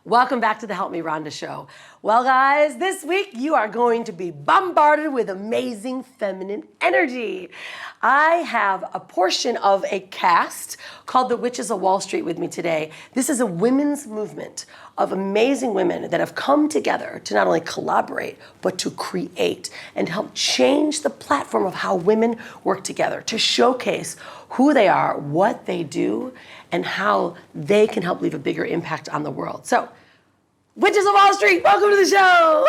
Welcome back to the Help Me Rhonda Show. Well, guys, this week you are going to be bombarded with amazing feminine energy. I have a portion of a cast called the Witches of Wall Street with me today. This is a women's movement of amazing women that have come together to not only collaborate, but to create and help change the platform of how women work together, to showcase who they are, what they do, and how they can help leave a bigger impact on the world. So, Witches of Wall Street, welcome to the show.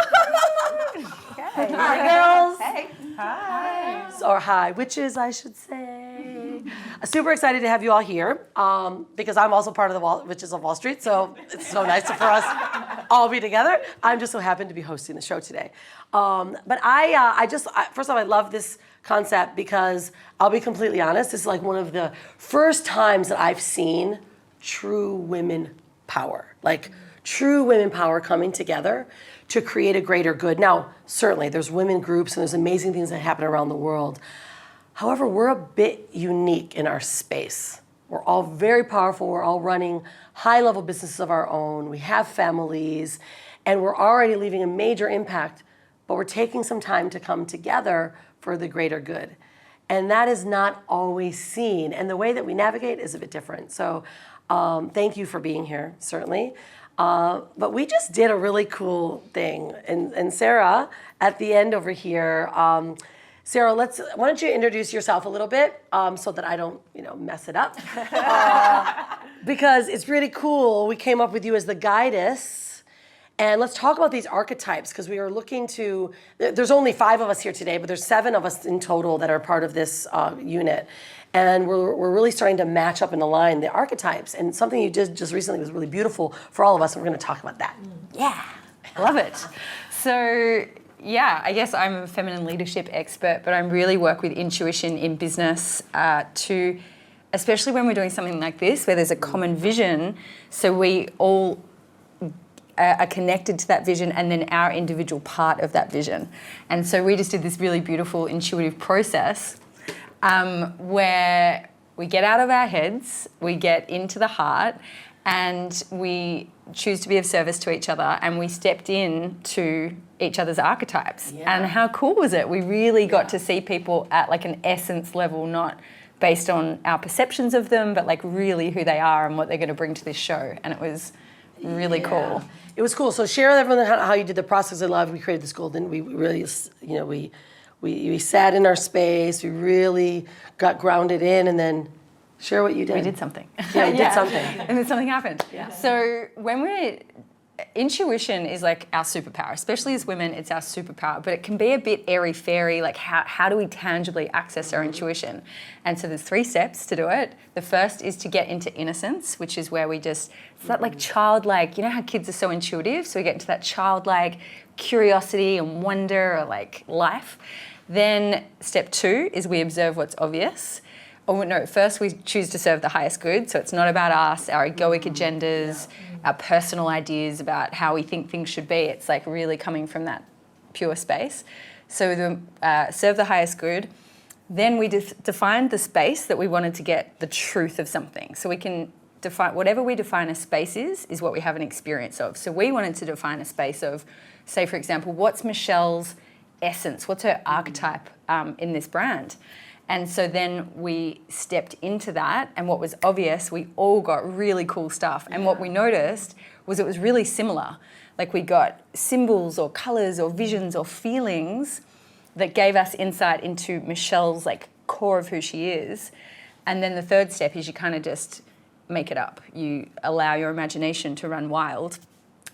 Okay. Hi, girls. Hey. Hi. Or hi, witches, I should say. Super excited to have you all here because I'm also part of the Witches of Wall Street, so it's so nice for us all be together. I'm just so happy to be hosting the show today. But first of all, I love this concept because I'll be completely honest, this is like one of the first times that I've seen true women power. Like true women power coming together to create a greater good. Now, certainly there's women groups and there's amazing things that happen around the world. However, we're a bit unique in our space. We're all very powerful. We're all running high-level businesses of our own. We have families, and we're already leaving a major impact, but we're taking some time to come together for the greater good. And that is not always seen. And the way that we navigate is a bit different. So thank you for being here, certainly. But we just did a really cool thing. And Sarah, at the end over here, Sarah, why don't you introduce yourself a little bit so that I don't, mess it up. Because it's really cool. We came up with you as the guidess. And let's talk about these archetypes because we are looking to, there's only 5 of us here today, but there's 7 of us in total that are part of this unit. And we're really starting to match up and align the archetypes. And something you did just recently was really beautiful for all of us, and we're going to talk about that. Yeah, I love it. So, yeah, I guess I'm a feminine leadership expert, but I really work with intuition in business to, especially when we're doing something like this, where there's a common vision, so we all are connected to that vision and then our individual part of that vision. And so we just did this really beautiful intuitive process where we get out of our heads, we get into the heart, and we choose to be of service to each other, and we stepped in to each other's archetypes. Yeah. And how cool was it? We really got to see people at like an essence level, not based on our perceptions of them, but like really who they are and what they're going to bring to this show. And it was really cool. It was cool. So share with everyone how you did the process. I love. We created this golden. We really, we sat in our space. We really got grounded in, and then share what you did. We did something. Yeah, we did something. And then something happened. Yeah. So intuition is like our superpower, especially as women, it's our superpower, but it can be a bit airy-fairy, like how do we tangibly access our intuition? And so there's 3 steps to do it. The first is to get into innocence, which is where it's that like childlike, you know how kids are so intuitive? So we get into that childlike curiosity and wonder or like life. Then step 2 is we observe what's obvious. Oh no, first we choose to serve the highest good. So it's not about us, our egoic agendas, our personal ideas about how we think things should be. It's like really coming from that pure space. So serve the highest good. Then we define the space that we wanted to get the truth of something. So we can define, whatever we define a space is what we have an experience of. So we wanted to define a space of, say for example, what's Michelle's essence? What's her archetype in this brand? And so then we stepped into that, and what was obvious, we all got really cool stuff. And what we noticed was it was really similar. Like we got symbols or colours or visions or feelings that gave us insight into Michelle's like core of who she is. And then the third step is you kind of just make it up. You allow your imagination to run wild.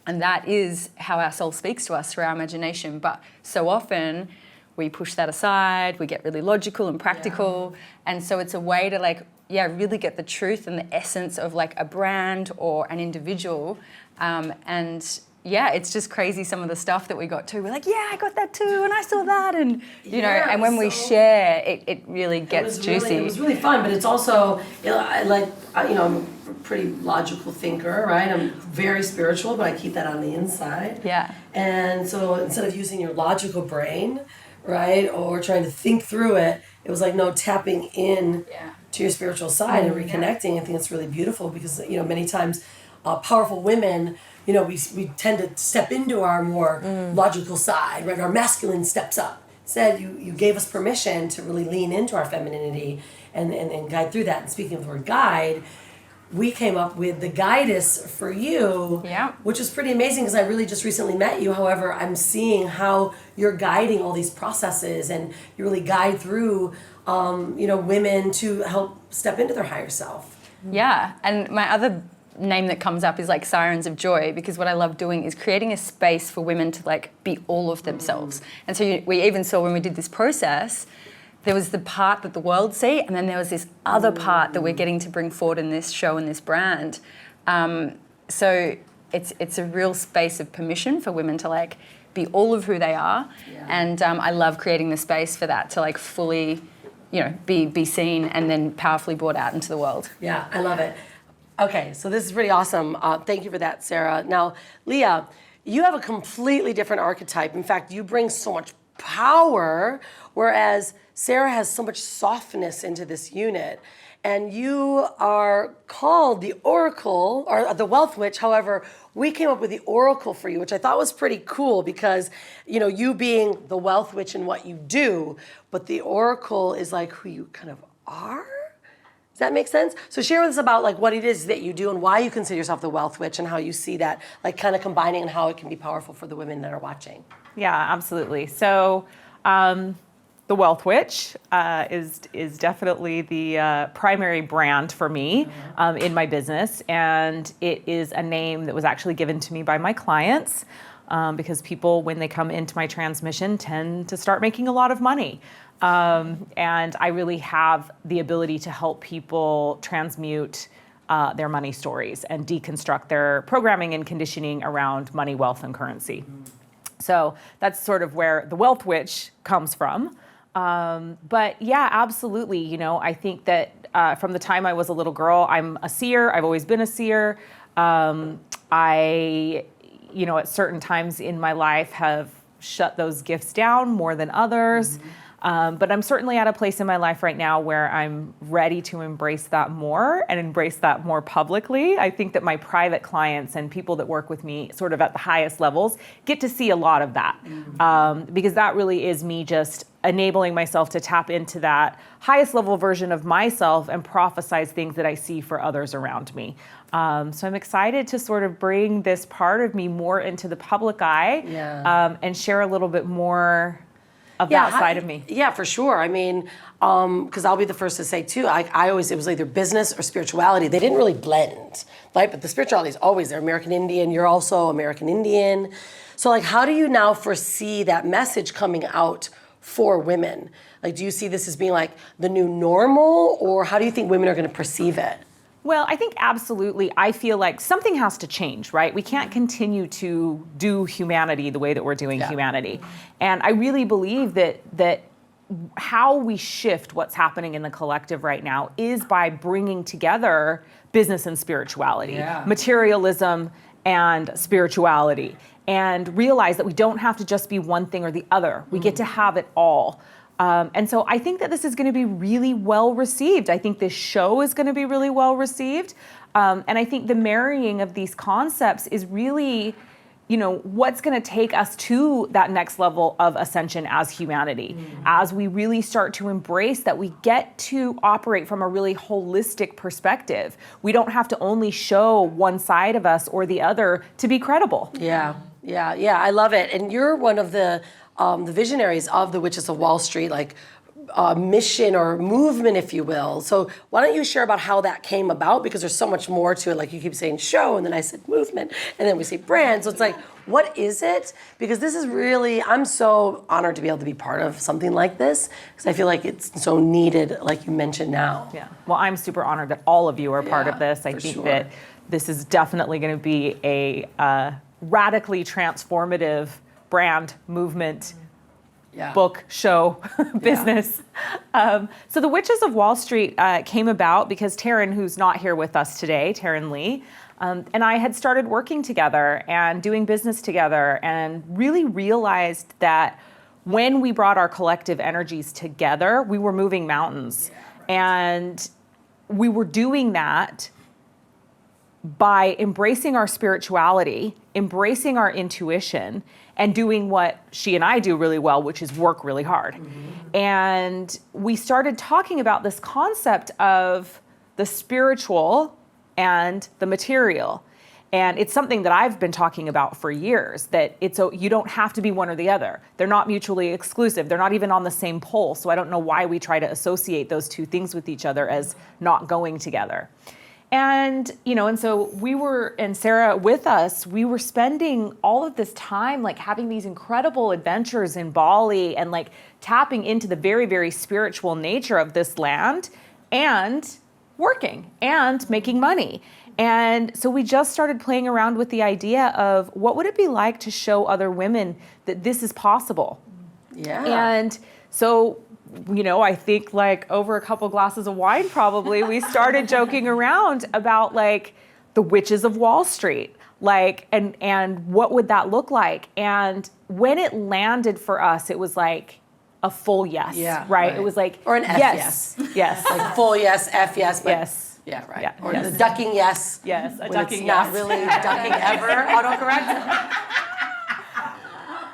And that is how our soul speaks to us, through our imagination. But so often we push that aside, we get really logical and practical. Yeah. And so it's a way to really get the truth and the essence of like a brand or an individual. It's just crazy some of the stuff that we got too. We're like, yeah, I got that too, and I saw that. And, and when we share, it really gets juicy. It was really fun, but it's also, I'm a pretty logical thinker, right? I'm very spiritual, but I keep that on the inside. Yeah. And so instead of using your logical brain, right, or trying to think through it, it was like, no, tapping in to your spiritual side and reconnecting. I think it's really beautiful because, many times powerful women, you know, we tend to step into our more logical side, right? Our masculine steps up. Instead, you gave us permission to really lean into our femininity and guide through that. And speaking of the word guide, we came up with the guidance for you, which is pretty amazing because I really just recently met you. However, I'm seeing how you're guiding all these processes and you really guide through, women to help step into their higher self. Yeah, and my other name that comes up is like Sirens of Joy, because what I love doing is creating a space for women to like be all of themselves. And so we even saw when we did this process, there was the part that the world see, and then there was this other part that we're getting to bring forward in this show and this brand. So it's a real space of permission for women to like be all of who they are. Yeah. And I love creating the space for that to like fully, be seen and then powerfully brought out into the world. Yeah, I love it. Okay, so this is pretty awesome. Thank you for that, Sarah. Now, Leah, you have a completely different archetype. In fact, you bring so much power, whereas Sarah has so much softness into this unit. And you are called the Oracle, or the Wealth Witch. However, we came up with the Oracle for you, which I thought was pretty cool because, you being the Wealth Witch and what you do, but the Oracle is like who you kind of are? Does that make sense? So share with us about like what it is that you do and why you consider yourself the Wealth Witch and how you see that like kind of combining and how it can be powerful for the women that are watching. Yeah, absolutely. So the Wealth Witch is definitely the primary brand for me in my business. And it is a name that was actually given to me by my clients because people, when they come into my transmission, tend to start making a lot of money. And I really have the ability to help people transmute their money stories and deconstruct their programming and conditioning around money, wealth, and currency. So that's sort of where the Wealth Witch comes from. But yeah, absolutely. I think that from the time I was a little girl, I'm a seer. I've always been a seer. I, at certain times in my life have shut those gifts down more than others. But I'm certainly at a place in my life right now where I'm ready to embrace that more and embrace that more publicly. I think that my private clients and people that work with me sort of at the highest levels get to see a lot of that because that really is me just enabling myself to tap into that highest level version of myself and prophesize things that I see for others around me. So I'm excited to sort of bring this part of me more into the public eye and share a little bit more of that side of me. Yeah, for sure. I mean, because I'll be the first to say too, I always, it was either business or spirituality. They didn't really blend, right? But the spirituality is always there. American Indian, you're also American Indian. So like, how do you now foresee that message coming out for women? Like, do you see this as being like the new normal, or how do you think women are going to perceive it? Well, I think absolutely. I feel like something has to change, right? We can't continue to do humanity the way that we're doing humanity. And I really believe that how we shift what's happening in the collective right now is by bringing together business and spirituality, materialism and spirituality, and realize that we don't have to just be one thing or the other. We get to have it all. And so I think that this is going to be really well received. I think this show is going to be really well received. And I think the marrying of these concepts is really, what's going to take us to that next level of ascension as humanity, as we really start to embrace that we get to operate from a really holistic perspective. We don't have to only show one side of us or the other to be credible. Yeah. I love it. And you're one of the visionaries of the Witches of Wall Street, like mission or movement, if you will. So why don't you share about how that came about? Because there's so much more to it. Like you keep saying show, and then I said movement, and then we say brand. So it's like, what is it? Because this is really, I'm so honored to be able to be part of something like this, because I feel like it's so needed, like you mentioned now. Yeah. Well, I'm super honored that all of you are part of this. I think that this is definitely going to be a radically transformative brand, movement, book, show, business. So the Witches of Wall Street came about because Taryn, who's not here with us today, Taryn Lee, and I had started working together and doing business together, and really realized that when we brought our collective energies together, we were moving mountains. And we were doing that by embracing our spirituality, embracing our intuition, and doing what she and I do really well, which is work really hard. And we started talking about this concept of the spiritual and the material. And it's something that I've been talking about for years, that you don't have to be one or the other. They're not mutually exclusive. They're not even on the same pole. So I don't know why we try to associate those two things with each other as not going together. And, and so and Sarah with us, we were spending all of this time, like having these incredible adventures in Bali and like tapping into the very, very spiritual nature of this land and working and making money. And so we just started playing around with the idea of what would it be like to show other women that this is possible? Yeah. And so, I think like over a couple glasses of wine, probably, we started joking around about like the witches of Wall Street, like, and what would that look like? And when it landed for us, it was like a full yes, right? It was like, or an F yes. Yes. Like full yes, F yes, but yes. Yeah, right. Yeah, or yes. the ducking yes. Yes, a when ducking it's yes. not really ducking ever, autocorrect.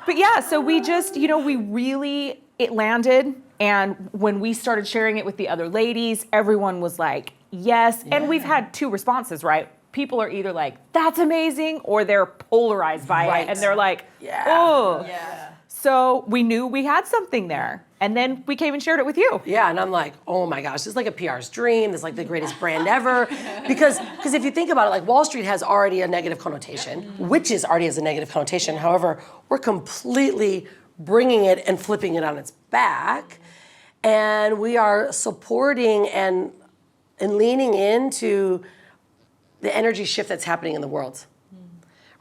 But yeah, so we just, it landed. And when we started sharing it with the other ladies, everyone was like, yes. Yeah. And we've had two responses, right? People are either like, that's amazing, or they're polarized by it. And they're like, oh. Yeah. So we knew we had something there. And then we came and shared it with you. Yeah, and I'm like, oh my gosh, this is like a PR's dream. This is like the greatest brand ever. Because if you think about it, like Wall Street has already a negative connotation. Witches already has a negative connotation. However, we're completely bringing it and flipping it on its back. And we are supporting and leaning into the energy shift that's happening in the world,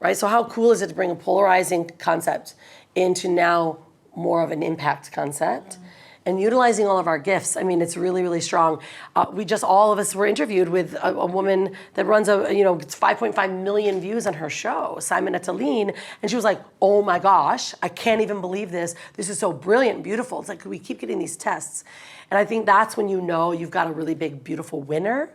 right? So how cool is it to bring a polarizing concept into now more of an impact concept and utilizing all of our gifts? I mean, it's really, really strong. All of us were interviewed with a woman that runs it's 5.5 million views on her show, Simon Etaline, and she was like, oh my gosh, I can't even believe this. This is so brilliant and beautiful. It's like we keep getting these tests. And I think that's when you've got a really big, beautiful winner.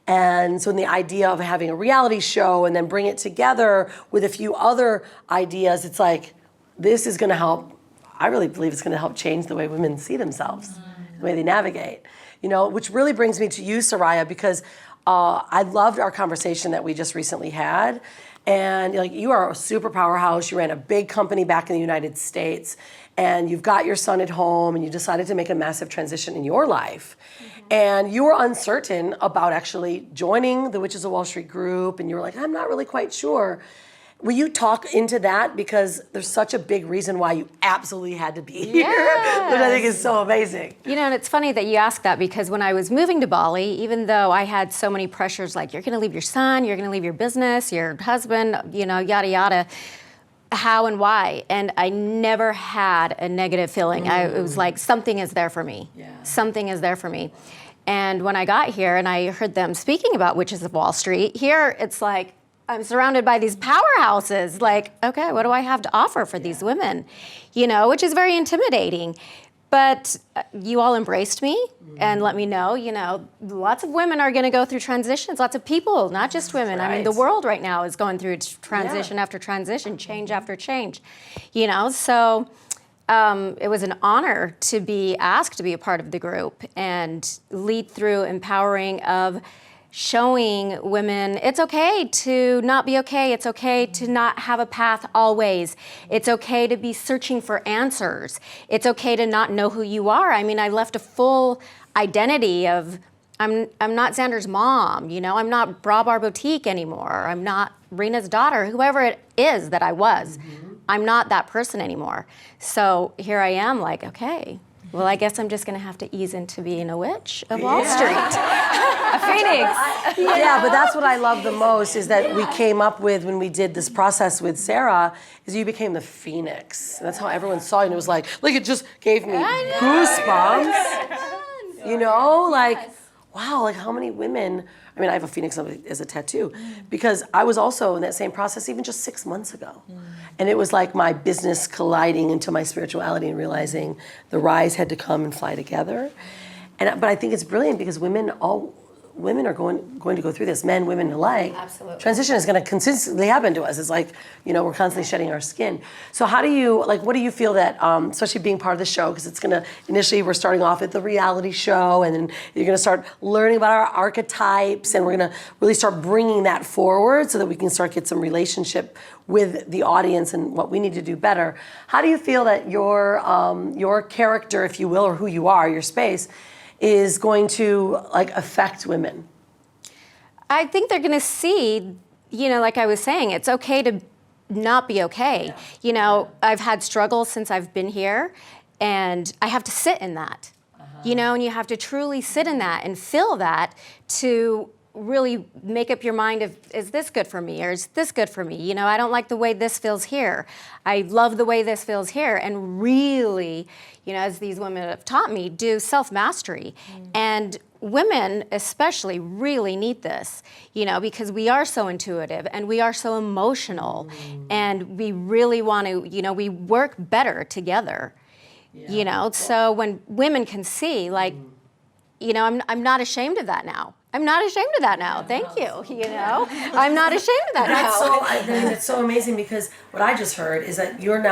And so in the idea of having a reality show and then bring it together with a few other ideas, it's like, this is gonna help. I really believe it's going to help change the way women see themselves, the way they navigate, which really brings me to you, Soraya, because I loved our conversation that we just recently had. And you are a super powerhouse. You ran a big company back in the United States, and you've got your son at home, and you decided to make a massive transition in your life. And you were uncertain about actually joining the Witches of Wall Street group, and you were like, I'm not really quite sure. Will you talk into that? Because there's such a big reason why you absolutely had to be here, which I think is so amazing. And it's funny that you ask that, because when I was moving to Bali, even though I had so many pressures, like you're going to leave your son, you're going to leave your business, your husband, yada, yada, how and why. And I never had a negative feeling. It was like, something is there for me. Yeah. Something is there for me. And when I got here and I heard them speaking about Witches of Wall Street, here it's like, I'm surrounded by these powerhouses. Like, okay, what do I have to offer for these women? Which is very intimidating. But you all embraced me and let me know, lots of women are going to go through transitions. Lots of people, not just women. Right. I mean, the world right now is going through transition after transition, change after change. So it was an honor to be asked to be a part of the group and lead through empowering of showing women it's okay to not be okay. It's okay to not have a path always. It's okay to be searching for answers. It's okay to not know who you are. I mean, I left a full identity of, I'm not Xander's mom, I'm not Bra Bar Boutique anymore. I'm not Rena's daughter, whoever it is that I was. I'm not that person anymore. So here I am like, okay, well, I guess I'm just going to have to ease into being a witch of Wall Street. A phoenix. Yeah, but that's what I love the most is that we came up with when we did this process with Sarah is you became the phoenix. And that's how everyone saw you. And it was like it just gave me goosebumps. Wow, like how many women, I mean, I have a phoenix as a tattoo because I was also in that same process even just 6 months ago. And it was like my business colliding into my spirituality and realizing the rise had to come and fly together. But I think it's brilliant because women women are going to go through this, men, women alike. Absolutely. Transition is going to consistently happen to us. It's like, we're constantly shedding our skin. So how do you, what do you feel that, especially being part of the show, because it's going to, initially we're starting off at the reality show, and then you're going to start learning about our archetypes, and we're going to really start bringing that forward so that we can start get some relationship with the audience and what we need to do better. How do you feel that your character, if you will, or who you are, your space, is going to affect women? I think they're going to see, like I was saying, it's okay to not be okay. Yeah. I've had struggles since I've been here, and I have to sit in that, and you have to truly sit in that and feel that to really make up your mind of, is this good for me or is this good for me? I don't like the way this feels here. I love the way this feels here. And really, as these women have taught me, do self-mastery. And women especially really need this, because we are so intuitive and we are so emotional, and we really want to, we work better together, so when women can see, I'm not ashamed of that now. I'm not ashamed of that now. Thank you. I'm not ashamed of that now. I think it's so amazing, because what I just heard is that you're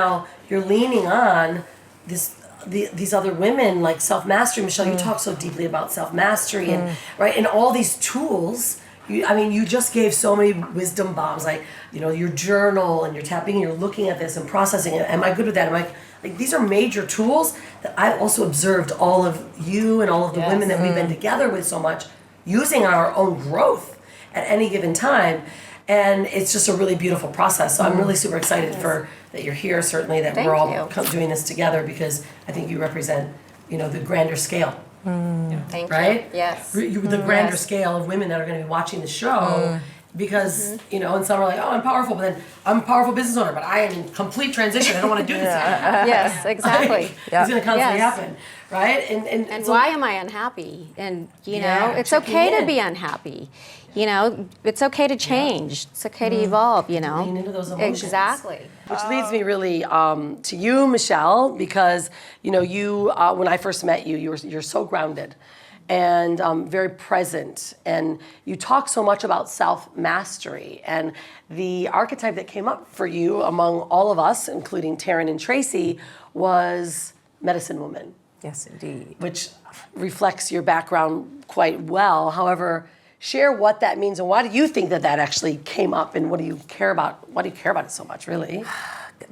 leaning on these other women, like self-mastery. Michelle, you talk so deeply about self-mastery and right, and all these tools. You just gave so many wisdom bombs, your journal, and you're tapping and you're looking at this and processing it. Am I good with that? These are major tools that I've also observed all of you and all of the women that we've been together with so much using our own growth at any given time. And it's just a really beautiful process. So I'm really super excited that you're here, certainly, that we're all doing this together, because I think you represent, the grander scale. Thank right? you. Yes. The grander scale of women that are going to be watching the show, because, and some are like, oh, I'm powerful, but then I'm a powerful business owner, but I am in complete transition. I don't want to do this anymore. Yes, exactly. It's going to constantly happen, right? And so, why am I unhappy? And, it's checking okay in. to be unhappy. It's okay to change. It's okay to evolve, Lean into those emotions. Exactly. Which leads me really to you, Michelle, because you when I first met you, you're so grounded and very present, and you talk so much about self-mastery, and the archetype that came up for you among all of us, including Taryn and Tracey, was medicine woman. Yes, indeed. Which reflects your background quite well. However, share what that means, and why do you think that actually came up, and what do you care about? Why do you care about it so much, really?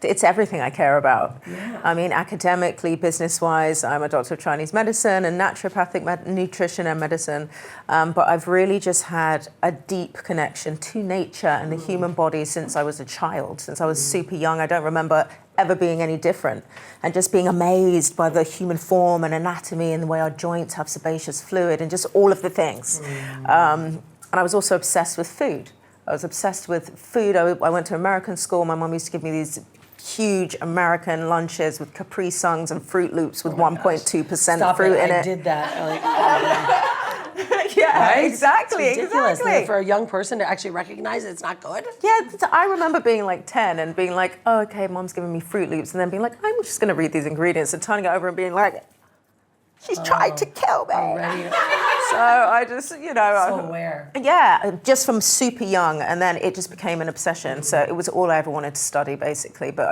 It's everything I care about. Yeah. I mean, academically, business-wise, I'm a doctor of Chinese medicine and naturopathic nutrition and medicine, but I've really just had a deep connection to nature and the human body since I was a child, since I was super young. I don't remember ever being any different, and just being amazed by the human form and anatomy and the way our joints have sebaceous fluid and just all of the things. And I was also obsessed with food. I was obsessed with food. I went to American school. My mom used to give me these huge American lunches with Capri Suns and Fruit Loops with 1.2% fruit in it. I did that. Yeah, right? exactly, It's ridiculous. exactly. For a young person to actually recognize it's not good. Yeah, I remember being like 10 and being like, oh, okay, mom's giving me Fruit Loops, and then being like, I'm just going to read these ingredients, and turning it over and being like, she's tried to kill me. Already. So I just, So aware. Yeah, just from super young, and then it just became an obsession. So it was all I ever wanted to study, basically. But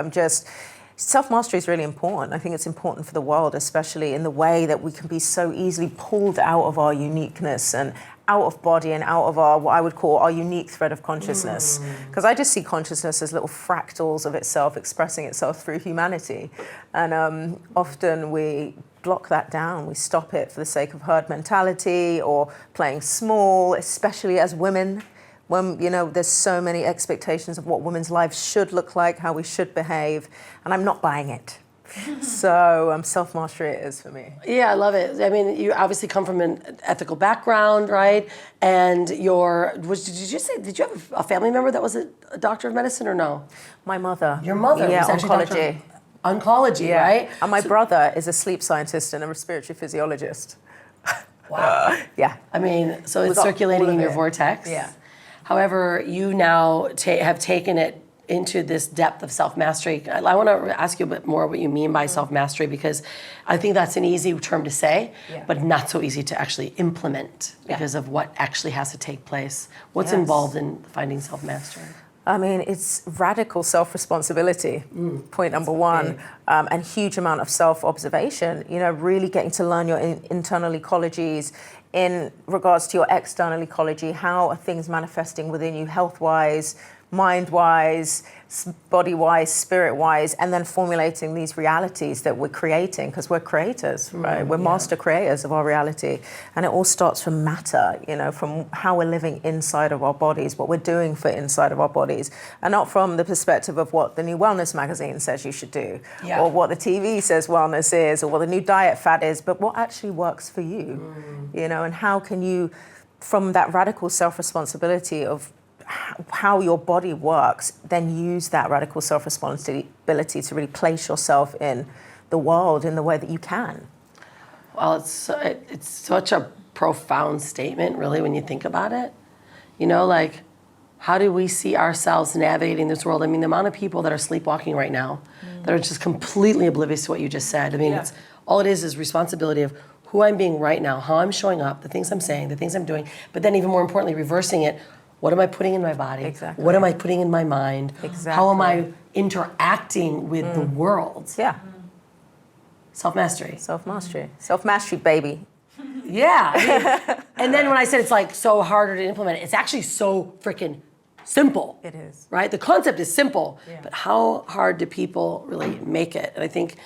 self-mastery is really important. I think it's important for the world, especially in the way that we can be so easily pulled out of our uniqueness and out of body and out of what I would call our unique thread of consciousness. Because I just see consciousness as little fractals of itself expressing itself through humanity. And often we block that down. We stop it for the sake of herd mentality or playing small, especially as women. When, there's so many expectations of what women's lives should look like, how we should behave, and I'm not buying it. So self-mastery it is for me. Yeah, I love it. I mean, you obviously come from an ethical background, right? And did you have a family member that was a doctor of medicine or no? My mother. Your mother Yeah, was actually a doctor oncology. of oncology, Yeah. right? And my brother is a sleep scientist and a respiratory physiologist. Wow. Yeah. I mean, so it's got circulating all of in your it. vortex. Yeah. However, you now have taken it into this depth of self-mastery, I want to ask you a bit more what you mean by self-mastery, because I think that's an easy term to say, but not so easy to actually implement because of what actually has to take place. What's involved in finding self-mastery? I mean, it's radical self-responsibility, point number one, and huge amount of self-observation, you know, really getting to learn your internal ecologies in regards to your external ecology. How are things manifesting within you health-wise, mind-wise, body-wise, spirit-wise, and then formulating these realities that we're creating, because we're creators, right? We're master creators of our reality. And it all starts from matter, you know, from how we're living inside of our bodies, what we're doing for inside of our bodies, and not from the perspective of what the new wellness magazine says you should do, or what the TV says wellness is, or what the new diet fad is, but what actually works for you, you know, and how can you, from that radical self-responsibility of how your body works, then use that radical self-responsibility to really place yourself in the world in the way that you can. Well, it's such a profound statement, really, when you think about it. You know, like, how do we see ourselves navigating this world? I mean, the amount of people that are sleepwalking right now, that are just completely oblivious to what you just said. I mean, it's all it is responsibility of who I'm being right now, how I'm showing up, the things I'm saying, the things I'm doing, but then even more importantly, reversing it. What am I putting in my body? Exactly. What am I putting in my mind? Exactly. How am I interacting with the world? Yeah. Self-mastery. Self-mastery. Self-mastery, baby. Yeah. I mean, and then when I said it's like so harder to implement, it's actually so freaking simple. It is. Right? The concept is simple, but how hard do people really make it? And I think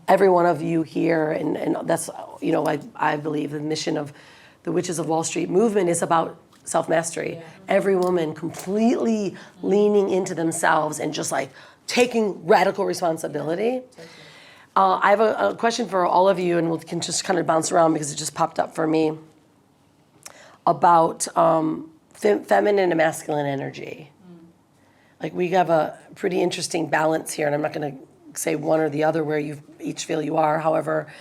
every one of you here, and that's, you know, I believe the mission of the Witches of Wall Street movement is about self-mastery. Every woman completely leaning into themselves and just like taking radical responsibility. I have a question for all of you, and we can just kind of bounce around because it just popped up for me, about feminine and masculine energy. Like, we have a pretty interesting balance here, and I'm not going to say one or the other where you each feel you are. However,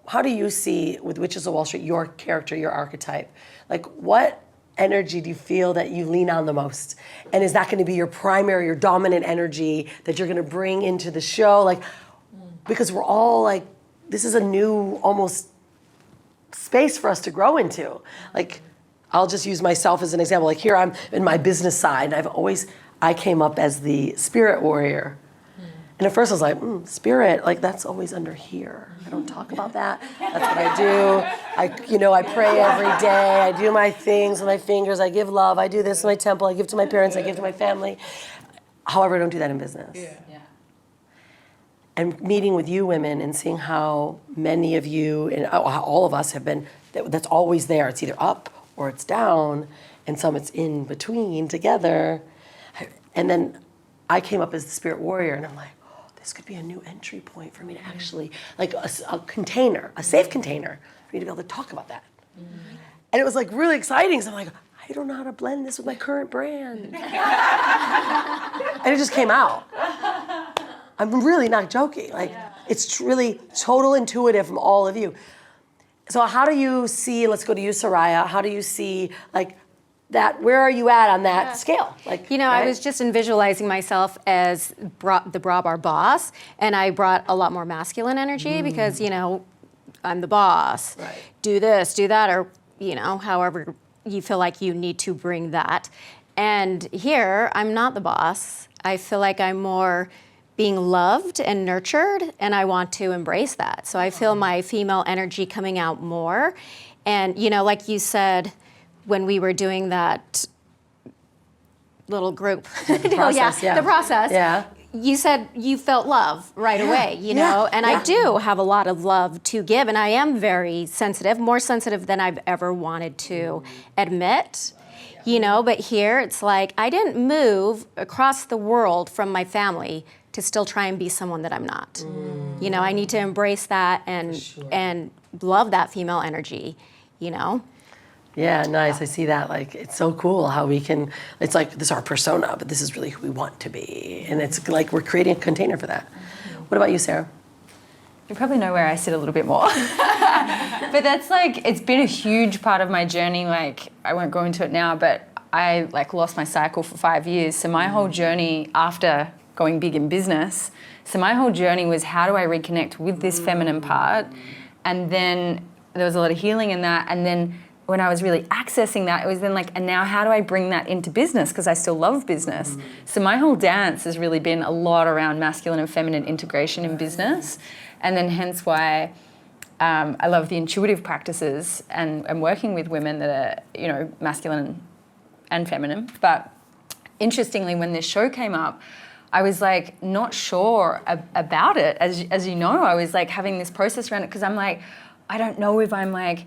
how do you see, with Witches of Wall Street, your character, your archetype? Like, what energy do you feel that you lean on the most? And is that going to be your primary, your dominant energy that you're going to bring into the show? Like, because we're all like, this is a new, almost space for us to grow into. Like, I'll just use myself as an example. Like, here I'm in my business side, and I came up as the spirit warrior. And at first I was like, spirit, like, that's always under here. I don't talk about that. That's what I do. I pray every day. I do my things with my fingers. I give love. I do this in my temple. I give to my parents. I give to my family. However, I don't do that in business. And meeting with you women and seeing how many of you, and how all of us have been, that's always there. It's either up or it's down, and some it's in between together. And then I came up as the spirit warrior, and I'm like, this could be a new entry point for me to actually, like a container, a safe container, for me to be able to talk about that. And it was like really exciting. So I'm like, I don't know how to blend this with my current brand. And it just came out. I'm really not joking. Like, it's really total intuitive from all of you. So how do you see, let's go to you, Soraya, how do you see, like, that, where are you at on that scale? Like, you know, right? I was just visualizing myself as the our boss, and I brought a lot more masculine energy because, you know, I'm the boss. Right. Do this, do that, or, you know, however you feel like you need to bring that. And here, I'm not the boss. I feel like I'm more being loved and nurtured, and I want to embrace that. So I feel my female energy coming out more. And, you know, like you said, when we were doing that little group, the process, the process, you said you felt love right away, you know, and I do have a lot of love to give, and I am very sensitive, more sensitive than I've ever wanted to admit, you know, but here it's like I didn't move across the world from my family to still try and be someone that I'm not. You know, I need to embrace that and love that female energy, you know. Yeah, nice. I see that. Like, it's so cool how we can, it's like, this is our persona, but this is really who we want to be. And it's like we're creating a container for that. What about you, Sarah? You probably know where I sit a little bit more. But that's like, it's been a huge part of my journey. Like, I won't go into it now, but I like lost my cycle for 5 years. So my whole journey after going big in business, so my whole journey was how do I reconnect with this feminine part? And then there was a lot of healing in that. And then when I was really accessing that, it was then like, and now how do I bring that into business? Because I still love business. So my whole dance has really been a lot around masculine and feminine integration in business. And then hence why I love the intuitive practices and working with women that are, masculine and feminine. But interestingly, when this show came up, I was like not sure about it. As you know, I was like having this process around it because I'm like, I don't know if I'm like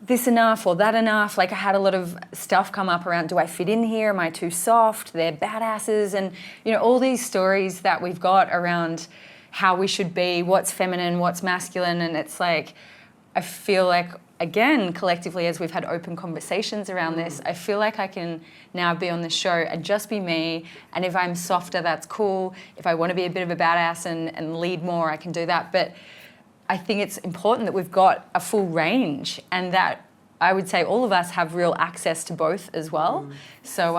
this enough or that enough. Like I had a lot of stuff come up around, do I fit in here? Am I too soft? They're badasses. And, all these stories that we've got around how we should be, what's feminine, what's masculine. And it's like, I feel like, again, collectively, as we've had open conversations around this, I feel like I can now be on the show and just be me. And if I'm softer, that's cool. If I want to be a bit of a badass and lead more, I can do that. But I think it's important that we've got a full range and that I would say all of us have real access to both as well. So,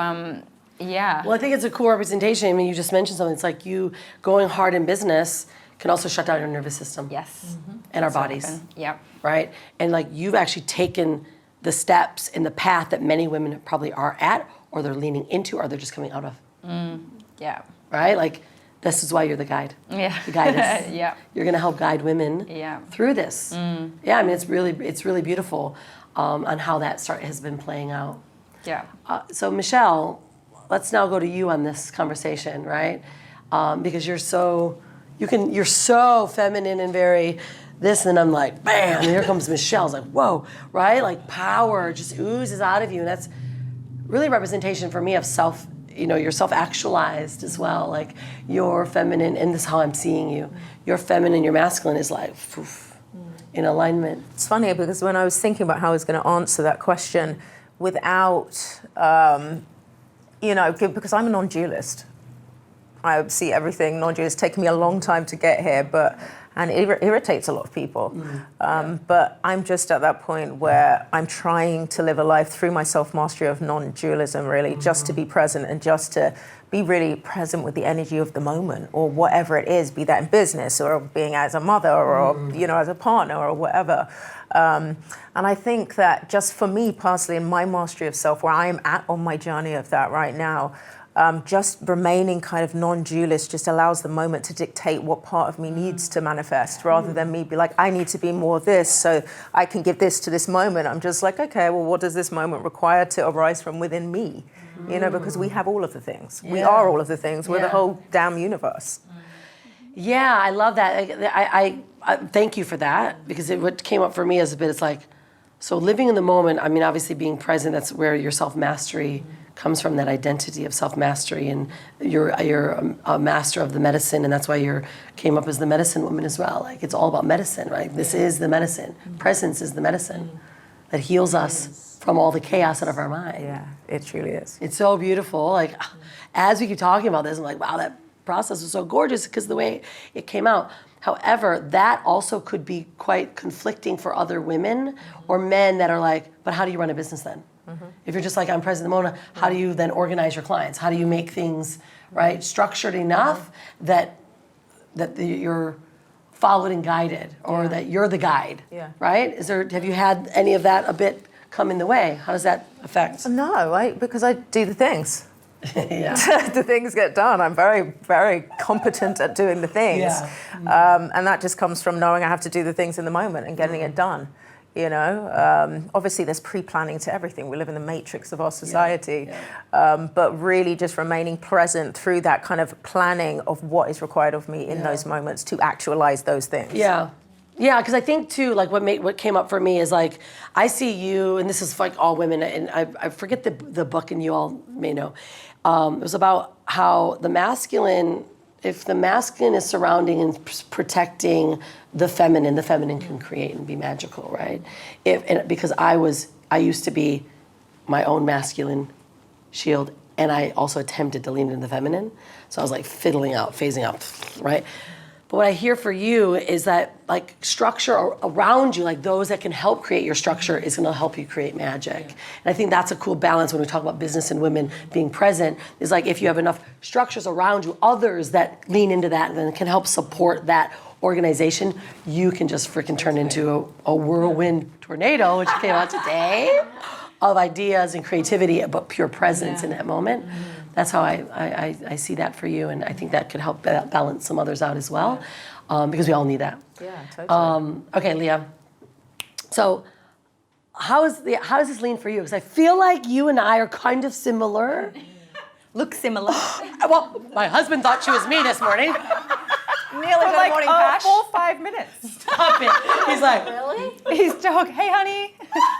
yeah. Well, I think it's a cool representation. I mean, you just mentioned something. It's like you going hard in business can also shut down your nervous system. Yes. And our bodies. Yeah. Right? And like you've actually taken the steps in the path that many women probably are at, or they're leaning into, or they're just coming out of. Yeah. Right? Like this is why you're the guide. Yeah. The guidance. Yeah. You're going to help guide women through this. Yeah, I mean, it's really beautiful on how that has been playing out. Yeah. So Michelle, let's now go to you on this conversation, right? Because you're so feminine and very this, and I'm like, bam, and here comes Michelle. It's like, whoa, right? Like power just oozes out of you, and that's really representation for me of self. You're self-actualized as well. Like you're feminine, and this is how I'm seeing you. Your feminine, your masculine is like in alignment. It's funny because when I was thinking about how I was going to answer that question without, because I'm a non-dualist. I see everything non-dualist. It's taken me a long time to get here, and it irritates a lot of people. But I'm just at that point where I'm trying to live a life through my self-mastery of non-dualism, really, just to be present and just to be really present with the energy of the moment or whatever it is, be that in business or being as a mother or as a partner or whatever. And I think that just for me personally, in my mastery of self, where I am at on my journey of that right now, just remaining kind of non-dualist just allows the moment to dictate what part of me needs to manifest rather than me be like, I need to be more of this so I can give this to this moment. I'm just like, okay, well, what does this moment require to arise from within me? Because we have all of the things. We are all of the things. We're the whole damn universe. Yeah, I love that. I thank you for that because what came up for me as a bit, it's like, so living in the moment, I mean, obviously being present, that's where your self-mastery comes from, that identity of self-mastery, and you're a master of the medicine, and that's why you came up as the medicine woman as well. Like it's all about medicine, right? This is the medicine. Presence is the medicine that heals us from all the chaos out of our mind. Yeah, it truly is. It's so beautiful. Like as we keep talking about this, I'm like, wow, that process was so gorgeous because the way it came out. However, that also could be quite conflicting for other women or men that are like, but how do you run a business then? If you're just like, I'm present in the moment, how do you then organize your clients? How do you make things right structured enough that you're followed and guided, or that you're the guide? Right? Have you had any of that a bit come in the way? How does that affect? No, because I do the things. Yeah. The things get done. I'm very, very competent at doing the things. And that just comes from knowing I have to do the things in the moment and getting it done. Obviously there's pre-planning to everything. We live in the matrix of our society. But really just remaining present through that kind of planning of what is required of me in those moments to actualize those things. Yeah, because I think too, like what came up for me is like, I see you, and this is like all women, and I forget the book, and you all may know. It was about how the masculine, if the masculine is surrounding and protecting the feminine can create and be magical, right? Because I used to be my own masculine shield, and I also attempted to lean into the feminine. So I was like fiddling out, phasing out, right? But what I hear for you is that like structure around you, like those that can help create your structure is going to help you create magic. And I think that's a cool balance when we talk about business and women being present, is like if you have enough structures around you, others that lean into that and then can help support that organization, you can just freaking turn into a whirlwind tornado, which came out today, of ideas and creativity, but pure presence in that moment. That's how I see that for you, and I think that could help balance some others out as well, because we all need that. Yeah, totally. Okay, Leah. So, how does this lean for you? Because I feel like you and I are kind of similar. Look similar. Well, my husband thought she was me this morning. Nearly got like morning a pash. full 5 minutes. Stop it. He's like, Really? He's dog. Hey, honey.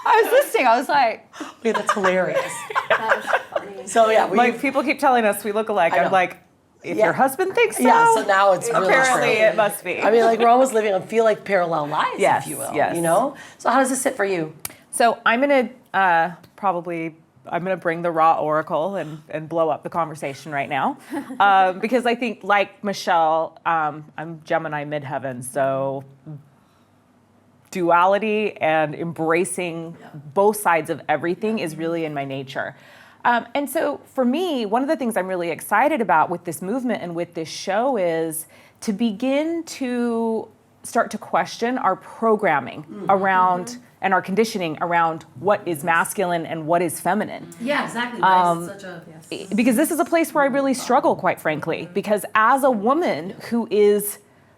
I was listening. I was like, wait, that's hilarious. That's funny. So yeah, Like people keep telling us we look alike. I know. I'm like, if Yeah. your husband thinks so, Yeah, so now it's really apparently true. it must be. I mean, like we're almost living on feel like parallel lives, Yes, if you will. yes. You know. So how does this sit for you? So I'm gonna I'm gonna bring the raw oracle and blow up the conversation right now, because I think like Michelle, I'm Gemini midheaven, so duality and embracing both sides of everything is really in my nature. And so for me, one of the things I'm really excited about with this movement and with this show is to begin to start to question our programming around and our conditioning around what is masculine and what is feminine. Yeah, exactly. Because this is a place where I really struggle, quite frankly, because as a woman who is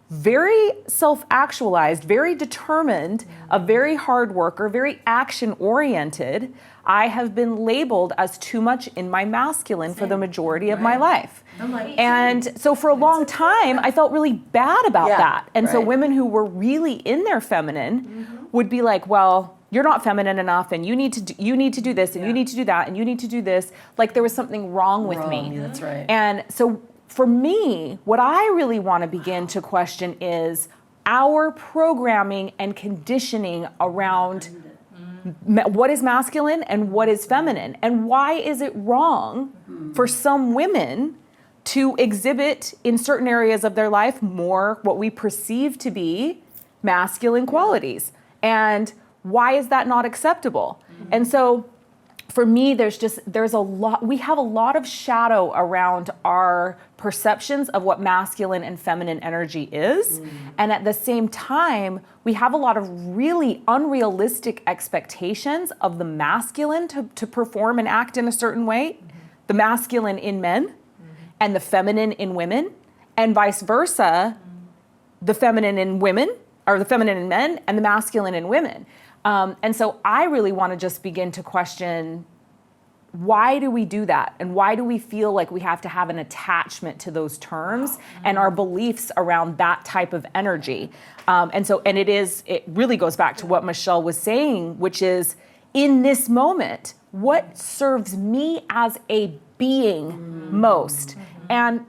very self-actualized, very determined, a very hard worker, very action-oriented, I have been labeled as too much in my masculine for the majority of my life. And so for a long time, I felt really bad about that. And so women who were really in their feminine would be like, well, you're not feminine enough, and you need to do this, and you need to do that, and you need to do this. Like there was something wrong with me. That's right. And so for me, what I really want to begin to question is our programming and conditioning around what is masculine and what is feminine, and why is it wrong for some women to exhibit in certain areas of their life more what we perceive to be masculine qualities, and why is that not acceptable? And so for me, there's a lot, we have a lot of shadow around our perceptions of what masculine and feminine energy is. And at the same time, we have a lot of really unrealistic expectations of the masculine to perform and act in a certain way, the masculine in men and the feminine in women, and vice versa, the feminine in women, or the feminine in men and the masculine in women. And so I really want to just begin to question, why do we do that? And why do we feel like we have to have an attachment to those terms and our beliefs around that type of energy? And it really goes back to what Michelle was saying, which is in this moment, what serves me as a being most? And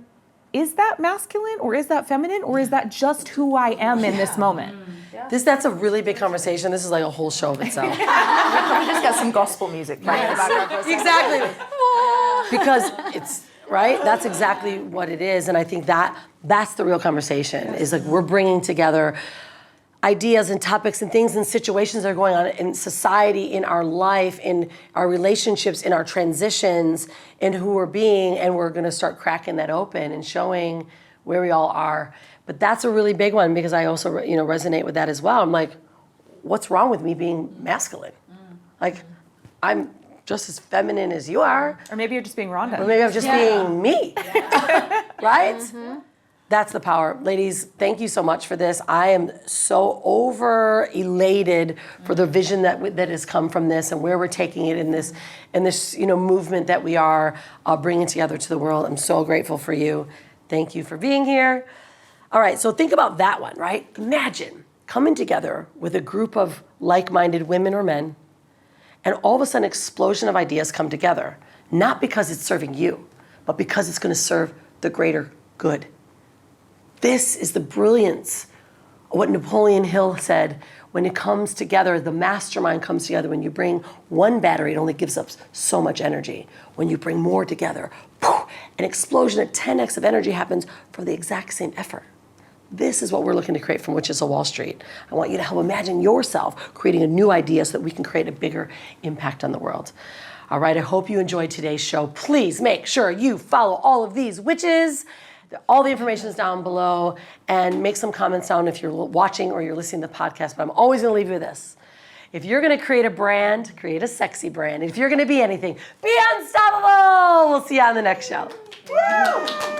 is that masculine or is that feminine or is that just who I am in this moment? That's a really big conversation. This is like a whole show of itself. We just got some gospel music playing in the background for a second. Exactly. Because it's right. That's exactly what it is, and I think that's the real conversation. Is like we're bringing together ideas and topics and things and situations that are going on in society, in our life, in our relationships, in our transitions, in who we're being, and we're going to start cracking that open and showing where we all are. But that's a really big one because I also, resonate with that as well. I'm like, what's wrong with me being masculine? Like, I'm just as feminine as you are. Or maybe you're just being Rhonda. Or maybe I'm just being me. Right? That's the power. Ladies, thank you so much for this. I am so over elated for the vision that has come from this and where we're taking it in this movement that we are bringing together to the world. I'm so grateful for you. Thank you for being here. All right, so think about that one, right? Imagine coming together with a group of like-minded women or men, and all of a sudden an explosion of ideas come together, not because it's serving you, but because it's going to serve the greater good. This is the brilliance of what Napoleon Hill said. When it comes together, the mastermind comes together. When you bring one battery, it only gives up so much energy. When you bring more together, an explosion at 10x of energy happens for the exact same effort. This is what we're looking to create from Witches of Wall Street. I want you to help imagine yourself creating a new idea so that we can create a bigger impact on the world. All right, I hope you enjoyed today's show. Please make sure you follow all of these witches. All the information is down below, and make some comments down if you're watching or you're listening to the podcast. But I'm always going to leave you with this. If you're going to create a brand, create a sexy brand. If you're going to be anything, be unstoppable. We'll see you on the next show. Woo!